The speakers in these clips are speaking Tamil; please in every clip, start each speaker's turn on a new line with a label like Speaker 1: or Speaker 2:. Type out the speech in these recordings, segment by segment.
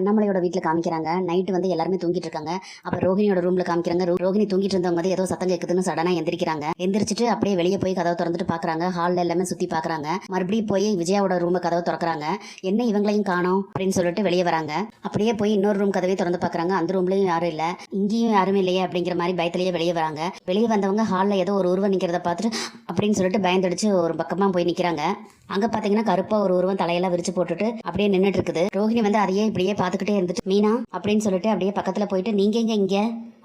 Speaker 1: அண்ணாமலையோட வீட்டில் காமிக்கிறாங்க. நைட்டு வந்து எல்லாருமே தூங்கிட்டு இருக்காங்க. அப்புறம் ரோஹிணியோட ரூம்ல காமிக்கிறாங்க. ரோஹிணி தூங்கிட்டு இருந்தவங்க வந்து ஏதோ சத்தம் கேட்குதுன்னு சடனா எந்திரிக்கிறாங்க. எந்திரிச்சிட்டு அப்படியே வெளியே போய் கதவை திறந்துட்டு பாக்குறாங்க. ஹாலில் எல்லாமே சுத்தி பாக்குறாங்க. மறுபடியும் போய் விஜயாவோட ரூம் கதவை திறக்கிறாங்க. என்ன இவங்களையும் காணோம் அப்படின்னு சொல்லிட்டு வெளியே வராங்க. அப்படியே போய் இன்னொரு ரூம் கதவை திறந்து பாக்குறாங்க. அந்த ரூம்லயும் யாரும் இல்ல, இங்கேயும் யாருமே இல்லையே அப்படிங்கிற மாதிரி பயத்திலேயே வெளியே வராங்க. வெளியே வந்தவங்க ஹாலில் ஏதோ ஒரு உருவம் நிக்கிறத பார்த்துட்டு அப்படின்னு சொல்லிட்டு பயந்துடுச்சு ஒரு பக்கமா போய் நிக்கிறாங்க. அங்க பாத்தீங்கன்னா கருப்பா ஒரு உருவம் தலையெல்லாம் விரிச்சு போட்டுட்டு அப்படியே நின்றுட்டு இருக்குது. ரோஹிணி வந்து அதையே இப்படியே பாத்துக்கிட்டே இருந்துட்டு மீனா அப்படின்னு சொல்லிட்டு அப்படியே பக்கத்துல போயிட்டு நீங்க இங்க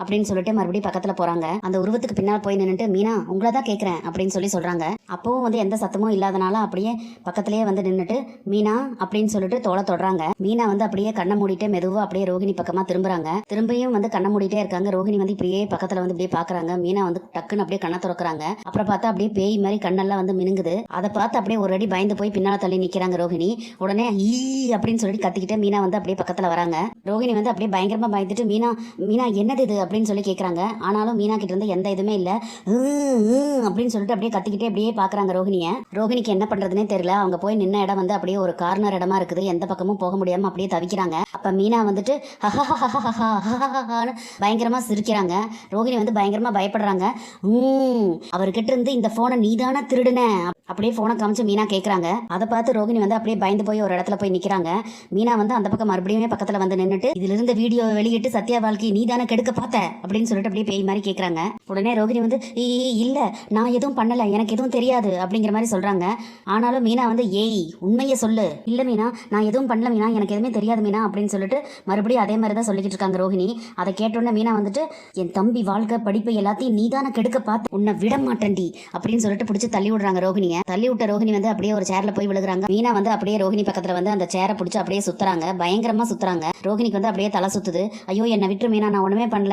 Speaker 1: அப்படின்னு சொல்லிட்டு மறுபடியும் பக்கத்துல போறாங்க. அந்த உருவத்துக்கு பின்னால் போய் நின்றுட்டு மீனா உங்களை தான் கேட்கறேன் அப்படின்னு சொல்றாங்க. அப்பவும் வந்து எந்த சத்தமும் இல்லாதனால அப்படியே பக்கத்திலேயே வந்து நின்றுட்டு மீனா அப்படின்னு சொல்லிட்டு தோலை தொடுறாங்க. மீனா வந்து அப்படியே கண்ணை மூடிட்டு மெதுவா அப்படியே ரோஹிணி பக்கமா திரும்புறாங்க. திரும்பியும் வந்து கண்ணை மூடிட்டே இருக்காங்க. ரோஹிணி வந்து இப்படியே பக்கத்துல வந்து இப்படியே பாக்குறாங்க. மீனா வந்து டக்குன்னு அப்படியே கண்ணை திறக்கிறாங்க. அப்புறம் பார்த்தா அப்படியே பேய் மாதிரி கண்ணெல்லாம் வந்து மினுங்குது. அதை பார்த்து அப்படியே ஒரு அடி பயந்து போய் பின்னால தள்ளி நிக்கிறாங்க ரோஹிணி. உடனே ஈ அப்படின்னு சொல்லிட்டு கத்திக்கிட்டே மீனா வந்து அப்படியே பக்கத்துல வராங்க. ரோஹிணி வந்து அப்படியே பயங்கரமா பயந்துட்டு மீனா மீனா என்னது இது அப்படின்னு சொல்லி கேட்குறாங்க. ஆனாலும் மீனா கிட்ட இருந்து எந்த இதுவுமே இல்லை. அப்படின்னு சொல்லிட்டு அப்படியே கத்திக்கிட்டே அப்படியே பார்க்குறாங்க ரோஹிணியை. ரோஹிணிக்கு என்ன பண்ணுறதுனே தெரியல. அவங்க போய் நின்ன இடம் வந்து அப்படியே ஒரு கார்னர் இடமா இருக்குது. எந்த பக்கமும் போக முடியாமல் அப்படியே தவிக்கிறாங்க. அப்போ மீனா வந்துட்டு பயங்கரமாக சிரிக்கிறாங்க. ரோஹிணி வந்து பயங்கரமாக பயப்படுறாங்க. அவர்கிட்ட இருந்து இந்த ஃபோனை நீதானா திருடுன அப்படியே ஃபோனை காமிச்சு மீனா கேட்குறாங்க. அதை பார்த்து ரோஹிணி வந்து அப்படியே பயந்து போய் ஒரு இடத்துல போய் நிற்கிறாங்க. மீனா வந்து அந்த பக்கம் மறுபடியும் பக்கத்தில் வந்து நின்றுட்டு இதுல இருந்து வீடியோ வெளியிட்டு சத்யா வாழ்க்கை நீதானே கெடுக்க பார்த்த அப்படின்னு சொல்லிட்டு அப்படியே பேய் மாதிரி கேட்குறாங்க. உடனே ரோஹிணி வந்து இல்லை நான் எதுவும் பண்ணலை, எனக்கு எதுவும் தெரியாது அப்படிங்கிற மாதிரி சொல்கிறாங்க. ஆனாலும் மீனா வந்து ஏய் உண்மையை சொல்லு. இல்லை மீனா நான் எதுவும் பண்ணல மீனா, எனக்கு எதுவுமே தெரியாது மீனா அப்படின்னு சொல்லிட்டு மறுபடியும் அதே மாதிரி தான் சொல்லிக்கிட்டு இருக்காங்க ரோஹிணி. அதை கேட்டோன்னே மீனா வந்துட்டு என் தம்பி வாழ்க்கை படிப்பு எல்லாத்தையும் நீதானே கெடுக்க பார்த்து உன்னை விட மாட்டேன்டி அப்படின்னு சொல்லிட்டு பிடிச்சி தள்ளி விடுறாங்க ரோஹிணியை. தள்ளி விட்ட ரோஹிணி வந்து அப்படியே ஒரு சேர்ல போய் விழுகிறாங்க. மீனா வந்து அப்படியே ரோஹிணி பக்கத்துல வந்து அந்த சேரை பிடிச்சி அப்படியே சுத்துறாங்க. பயங்கரமா சுத்துறாங்க. ரோஹிணிக்கு வந்து அப்படியே தலை சுத்துது. ஐயோ என்ன விட்டு மீனா, நான் ஒண்ணுமே பண்ணல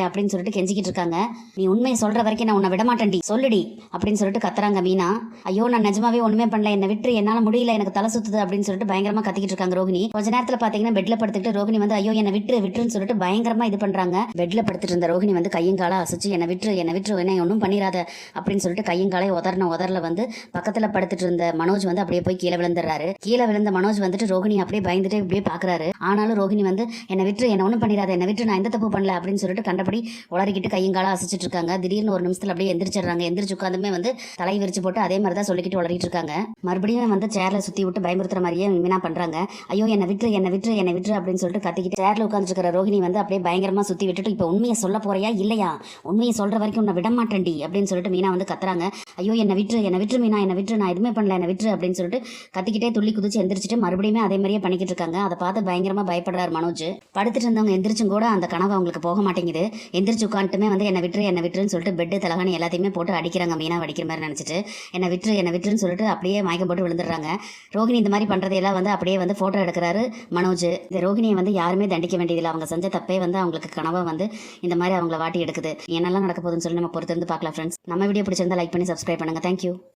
Speaker 1: அப்படின்னு சொல்லிட்டு கெஞ்சிக்கிட்டு இருக்காங்க. நீ உண்மையை சொல்ற வரைக்கும் நான் உன்னை விட மாட்டேன்டி, சொல்லுடி அப்படின்னு சொல்லிட்டு கத்துறாங்க மீனா. ஐயோ நான் நிஜமாவே ஒண்ணுமே பண்ணல, என்ன விட்டு என்னால முடியல, எனக்கு தலை சுத்துது அப்படின்னு சொல்லிட்டு பயங்கரமா கத்திக்கிட்டு இருக்காங்க ரோஹிணி. கொஞ்ச நேரத்துல பாத்தீங்கன்னா பெட்ல படுத்துக்கிட்டு ரோஹிணி வந்து ஐயோ என்ன விட்டுன்னு சொல்லிட்டு பயங்கரமா இது பண்றாங்க. பெட்ல படுத்துட்டு இருந்த ரோஹிணி வந்து கையும் காலை அசைச்சு என்ன விட்டு என்ன ஒன்றும் பண்ணிடாத அப்படின்னு சொல்லிட்டு கையும் காலை உதறல வந்து பக்கத்துல படுத்துட்டு இருந்த மனோஜ் வந்து அப்படியே போய் கீழே விழுந்துறாரு. கீழே விழுந்த மனோஜ் வந்துட்டு ரோஹிணி அப்படியே பயந்துட்டு இப்படியே பாக்குறாரு. ஆனாலும் ரோஹிணி வந்து என்ன ஒன்றும் பண்ணிடாத, என்ன விட்டு நான் எந்த தப்பு பண்ணல அப்படின்னு சொல்லிட்டு கண்டபடி உளறிக்கிட்டு கையும் காலம் அசைச்சிட்டு இருக்காங்க. திடீர்னு ஒரு நிமிஷத்துல அப்படியே எந்திரிச்சிடுறாங்க. எந்திரிச்சு உட்காந்துமே வந்து தலை விரிச்சு போட்டு அதே மாதிரி தான் சொல்லிக்கிட்டு உளறிட்டு இருக்காங்க. மறுபடியும் வந்து சேர்ல சுத்தி விட்டு பயமுறுத்துற மாதிரியே மீனா பண்றாங்க. ஐயோ என்ன விட்டு அப்படின்னு சொல்லிட்டு கத்திக்கிட்டு சேர்ல உட்காந்துட்டு இருக்கிற ரோஹிணி வந்து அப்படியே பயங்கரமா சுத்தி விட்டுட்டு இப்ப உண்மையை சொல்ல போறியா இல்லையா, உண்மையை சொல்ற வரைக்கும் உன்னை விட மாட்டேன்டி அப்படின்னு சொல்லிட்டு மீனா வந்து கத்துறாங்க. ஐயோ என்ன விட்டு மீனா, என்ன விட்டு நான் எதுவுமே பண்ணல, என்ன விட்டு அப்படின்னு சொல்லிட்டு கத்திக்கிட்டே துள்ளி குதிச்சு எந்திரிச்சிட்டு மறுபடியும் அதே மாதிரியே பண்ணிக்கிட்டு இருக்காங்க. அதை பார்த்து பயங்கரமா பயப்படுறாரு மனோஜ். படுத்துட்டு இருந்தவங்க எந்திரிச்சும் கூட அந்த கனவு அவங்களுக்கு போக மாட்டேங்குது. எந்திரிச்சு உட்காந்துட்டுமே வந்து என்ன விட்டுன்னு சொல்லிட்டு பெட்டு தலகாணி எல்லாத்தையுமே போட்டு அடிக்கிறாங்க. மீனா அடிக்கிற மாதிரி நினைச்சிட்டு என்ன விட்டுன்னு சொல்லிட்டு அப்படியே மயக்கம் போட்டு விழுந்துடுறாங்க. ரோஹிணி இந்த மாதிரி பண்றதையெல்லாம் வந்து அப்படியே வந்து போட்டோ எடுக்கிறாரு மனோஜ். இந்த ரோஹிணியை வந்து யாருமே தண்டிக்க வேண்டியதில்லை. அவங்க செஞ்ச தப்பே வந்து அவங்களுக்கு கனவா வந்து இந்த மாதிரி அவங்கள வாட்டி எடுக்குது. என்னெல்லாம் நடக்க போகுதுன்னு சொல்லி நம்ம பொறுத்திருந்து பார்க்கலாம் ஃப்ரெண்ட்ஸ். நம்ம வீடியோ பிடிச்சிருந்தா லைக் பண்ணி சப்ஸ்கிரைப் பண்ணுங்க. தேங்க்யூ.